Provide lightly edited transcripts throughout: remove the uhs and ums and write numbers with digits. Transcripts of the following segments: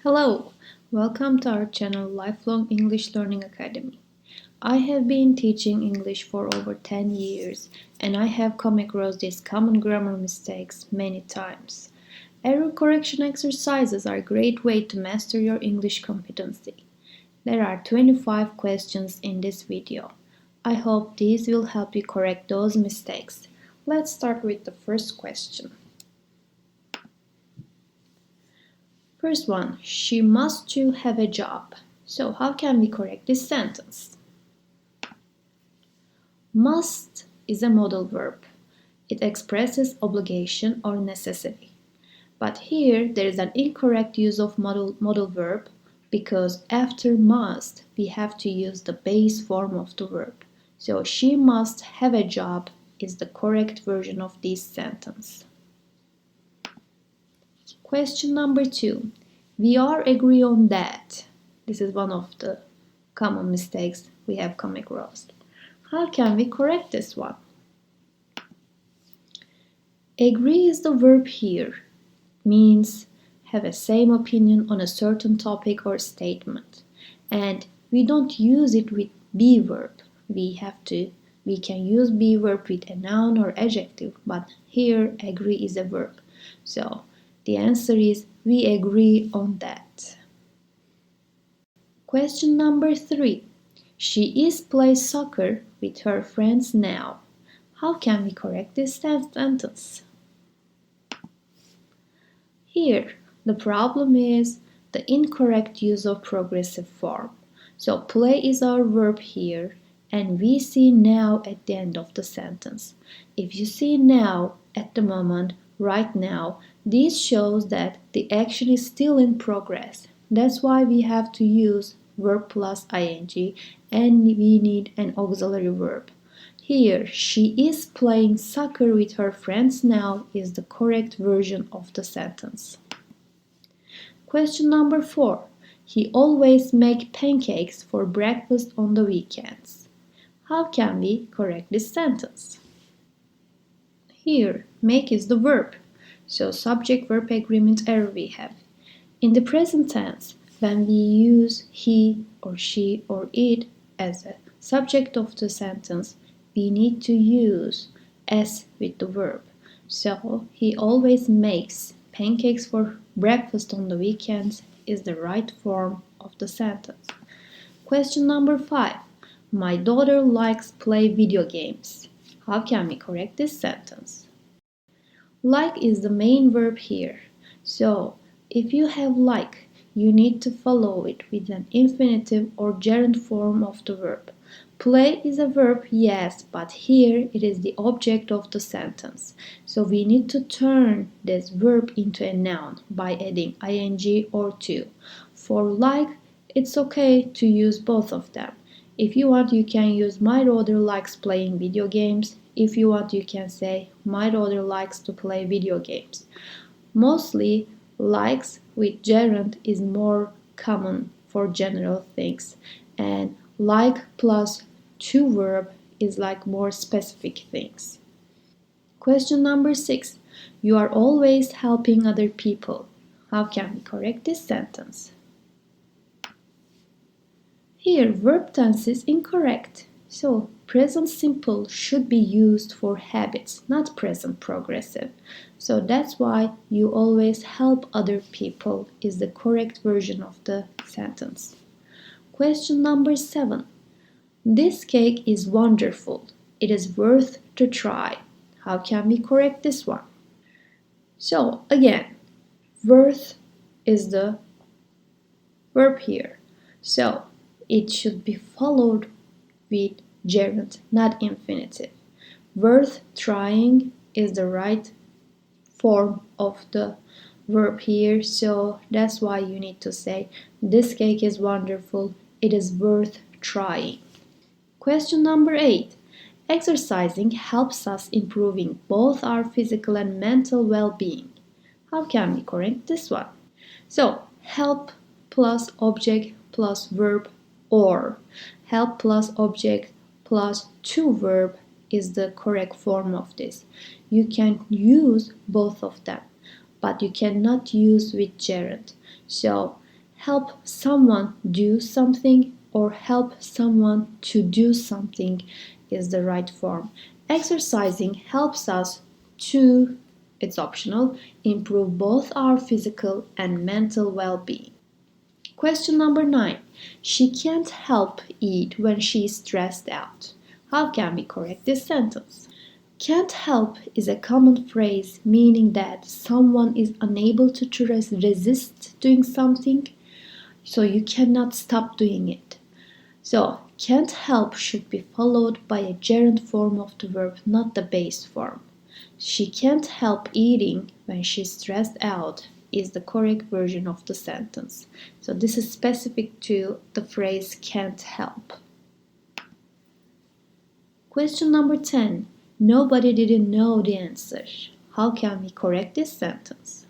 Hello, welcome to our channel Lifelong English Learning Academy. I have been teaching English for over 10 years and I have come across these common grammar mistakes many times. Error correction exercises are a great way to master your English competency. There are 25 questions in this video. I hope these will help you correct those mistakes. Let's start with the first question. First one, she must to have a job. So how can we correct this sentence? Must is a modal verb. It expresses obligation or necessity. But here there is an incorrect use of modal verb because after must we have to use the base form of the verb. So she must have a job is the correct version of this sentence. Question number 2. We are agree on that. This is one of the common mistakes we have come across. How can we correct this one? Agree is the verb here. Means have a same opinion on a certain topic or statement. And we don't use it with be verb. We can use be verb with a noun or adjective, but here agree is a verb. So the answer is we agree on that. Question number 3. She is play soccer with her friends now. How can we correct this sentence? Here, the problem is the incorrect use of progressive form. So play is our verb here and we see now at the end of the sentence. If you see now at the moment, right now, this shows that the action is still in progress. That's why we have to use verb plus ing and we need an auxiliary verb. Here, she is playing soccer with her friends now is the correct version of the sentence. Question number 4. He always makes pancakes for breakfast on the weekends. How can we correct this sentence? Here, make is the verb. So subject-verb agreement error we have. In the present tense, when we use he or she or it as a subject of the sentence, we need to use s with the verb. So he always makes pancakes for breakfast on the weekends is the right form of the sentence. Question number 5. My daughter likes play video games. How can we correct this sentence? Like is the main verb here. So if you have like, you need to follow it with an infinitive or gerund form of the verb. Play is a verb, yes, but here it is the object of the sentence. So we need to turn this verb into a noun by adding ing or to. For like, it's okay to use both of them. If you want, you can use my daughter likes playing video games. If you want, you can say my daughter likes to play video games. Mostly, likes with gerund is more common for general things, and like plus to verb is like more specific things. Question number 6. You are always helping other people. How can we correct this sentence? Here, verb tense is incorrect. So, present simple should be used for habits, not present progressive. So that's why you always help other people is the correct version of the sentence. Question number 7. This cake is wonderful. It is worth to try. How can we correct this one? So, again, worth is the verb here. So, it should be followed with gerund, not infinitive. Worth trying is the right form of the verb here, so that's why you need to say this cake is wonderful, it is worth trying. Question number 8. Exercising helps us improving both our physical and mental well-being. How can we correct this one? So, help plus object plus verb or help plus object plus to verb is the correct form of this. You can use both of them, but you cannot use with gerund. So help someone do something or help someone to do something is the right form. Exercising helps us to, it's optional, improve both our physical and mental well-being. Question number 9. She can't help eat when she is stressed out. How can we correct this sentence? Can't help is a common phrase meaning that someone is unable to resist doing something, so you cannot stop doing it. So, can't help should be followed by a gerund form of the verb, not the base form. She can't help eating when she's stressed out is the correct version of the sentence. So, this is specific to the phrase can't help. Question number 10. Nobody didn't know the answer. How can we correct this sentence?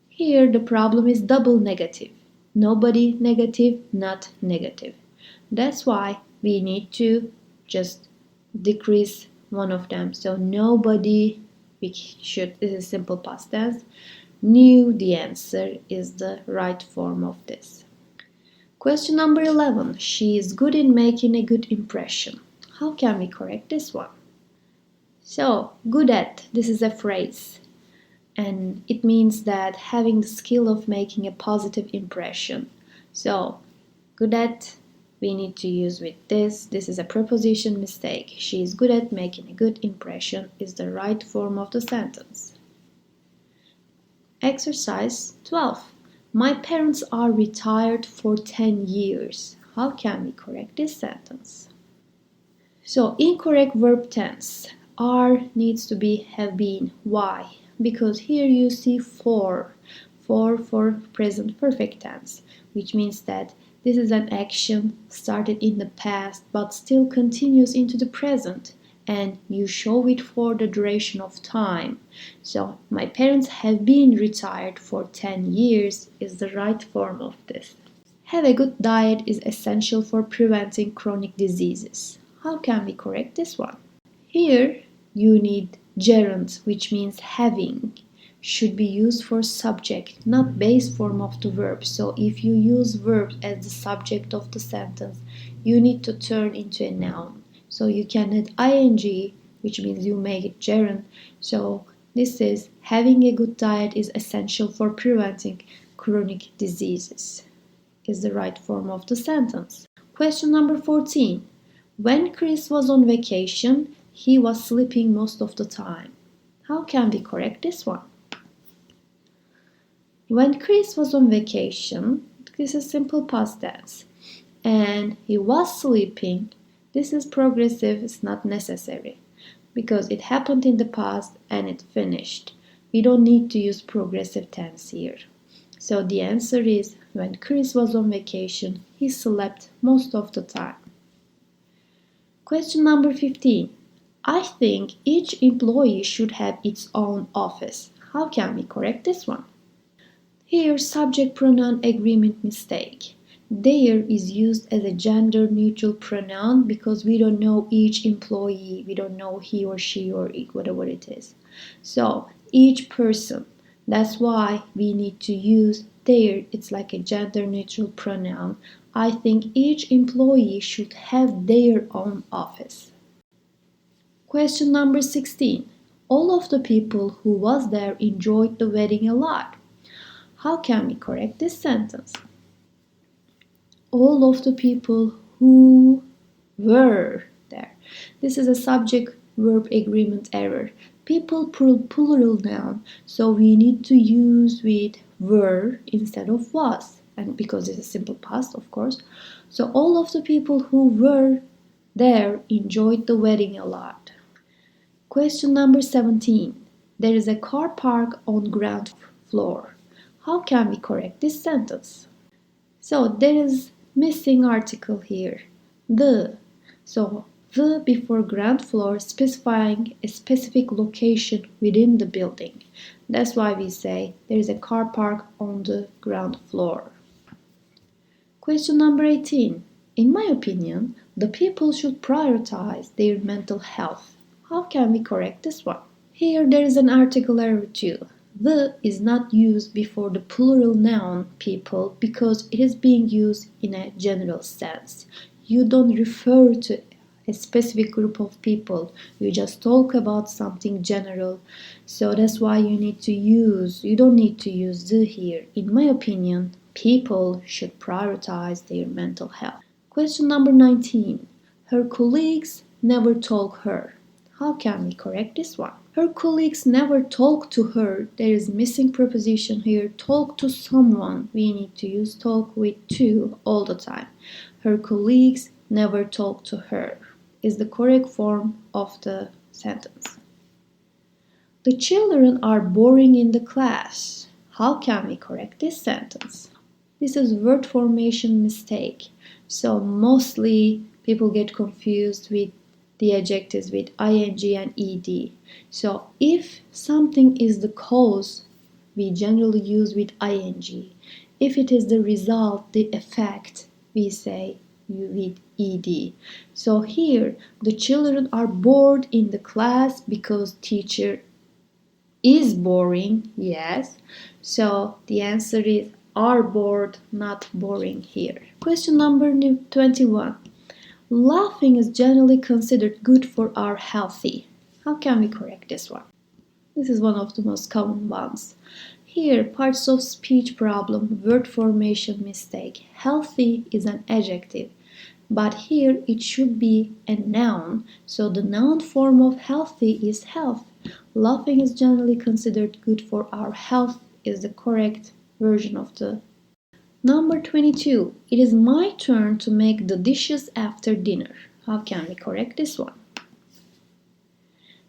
Here the problem is double negative. Nobody negative, not negative. That's why we need to just decrease one of them. So nobody, this is simple past tense, knew the answer is the right form of this. Question number 11. She is good in making a good impression. How can we correct this one? So, good at, this is a phrase, and it means that having the skill of making a positive impression. So, good at, we need to use with this. This is a preposition mistake. She is good at making a good impression is the right form of the sentence. Exercise 12. My parents are retired for 10 years. How can we correct this sentence? So, incorrect verb tense. Are needs to be have been. Why? Because here you see for present perfect tense, which means that this is an action started in the past but still continues into the present, and you show it for the duration of time. So, my parents have been retired for 10 years is the right form of this. Have a good diet is essential for preventing chronic diseases. How can we correct this one? Here you need gerund, which means having, should be used for subject, not base form of the verb. So if you use verb as the subject of the sentence, you need to turn into a noun. So you can add ing, which means you make it gerund. So this is having a good diet is essential for preventing chronic diseases is the right form of the sentence. Question number 14. When Chris was on vacation, he was sleeping most of the time. How can we correct this one? When Chris was on vacation, this is simple past tense, and he was sleeping, this is progressive, it's not necessary, because it happened in the past and it finished. We don't need to use progressive tense here. So the answer is, when Chris was on vacation, he slept most of the time. Question number 15. I think each employee should have its own office. How can we correct this one? Here, subject pronoun agreement mistake. Their is used as a gender neutral pronoun because we don't know each employee. We don't know he or she or it, whatever it is. So, each person. That's why we need to use their. It's like a gender neutral pronoun. I think each employee should have their own office. Question number 16. All of the people who was there enjoyed the wedding a lot. How can we correct this sentence? All of the people who were there. This is a subject-verb agreement error. People plural noun, so we need to use with were instead of was, and because it's a simple past, of course. So all of the people who were there enjoyed the wedding a lot. Question number 17. There is a car park on ground floor. How can we correct this sentence? So there is missing article here. The. So the before ground floor specifying a specific location within the building. That's why we say there is a car park on the ground floor. Question number 18. In my opinion, the people should prioritize their mental health. How can we correct this one? Here there is an article error too. The is not used before the plural noun people because it is being used in a general sense. You don't refer to a specific group of people. You just talk about something general. So that's why you don't need to use the here. In my opinion, people should prioritize their mental health. Question number 19. Her colleagues never told her. How can we correct this one? Her colleagues never talk to her. There is missing preposition here. Talk to someone. We need to use talk with to all the time. Her colleagues never talk to her is the correct form of the sentence. The children are boring in the class. How can we correct this sentence? This is word formation mistake. So mostly people get confused with the adjectives with ing and ed. So if something is the cause, we generally use with ing. If it is the result, the effect, we say with ed. So here, the children are bored in the class because teacher is boring, yes. So the answer is are bored, not boring here. Question number 21. Laughing is generally considered good for our healthy. How can we correct this one? This is one of the most common ones. Here, parts of speech problem, word formation mistake. Healthy is an adjective, but here it should be a noun. So the noun form of healthy is health. Laughing is generally considered good for our health is the correct version of the. Number 22. It is my turn to make the dishes after dinner. How can we correct this one?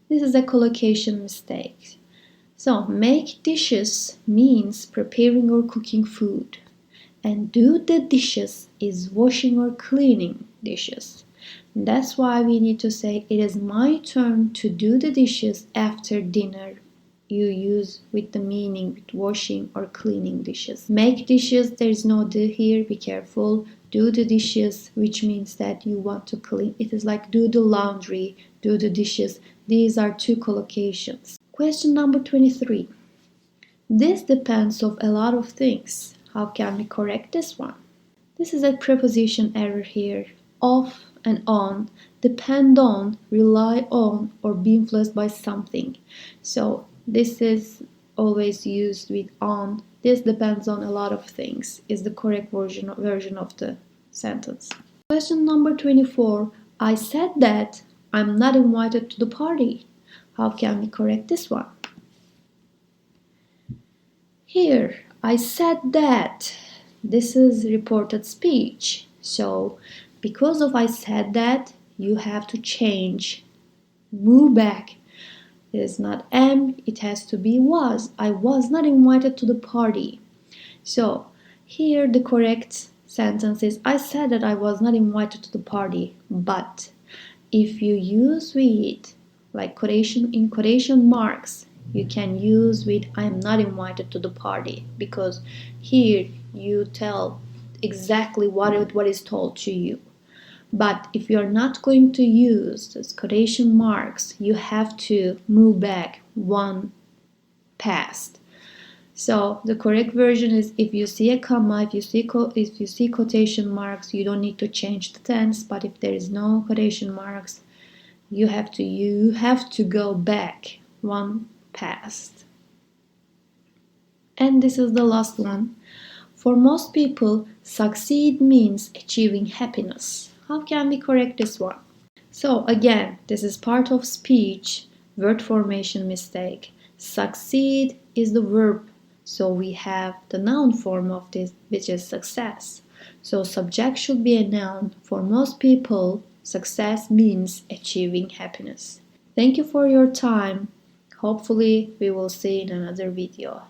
This is a collocation mistake. So, make dishes means preparing or cooking food. And do the dishes is washing or cleaning dishes. That's why we need to say it is my turn to do the dishes after dinner. You use with the meaning with washing or cleaning dishes. Make dishes, there is no do here, be careful. Do the dishes, which means that you want to clean. It is like do the laundry, do the dishes. These are two collocations. Question number 23. This depends on a lot of things. How can we correct this one? This is a preposition error here. Of and on, depend on, rely on, or be influenced by something. So this is always used with on. This depends on a lot of things is the correct version of the sentence. Question number 24. I said that I'm not invited to the party. How can we correct this one? Here, I said that. This is reported speech. So, because of I said that, you have to change. Move back. It is not am, it has to be was. I was not invited to the party. So, here the correct sentence is I said that I was not invited to the party, but if you use with like quotation marks, you can use with I am not invited to the party because here you tell exactly what is told to you. But if you're not going to use those quotation marks, you have to move back one past. So the correct version is if you see a comma, if you see quotation marks, you don't need to change the tense. But if there is no quotation marks, you have to go back one past. And this is the last one. For most people, succeed means achieving happiness. How can we correct this one? So again, this is part of speech, word formation mistake. Succeed is the verb, so we have the noun form of this, which is success. So subject should be a noun. For most people, success means achieving happiness. Thank you for your time. Hopefully, we will see in another video.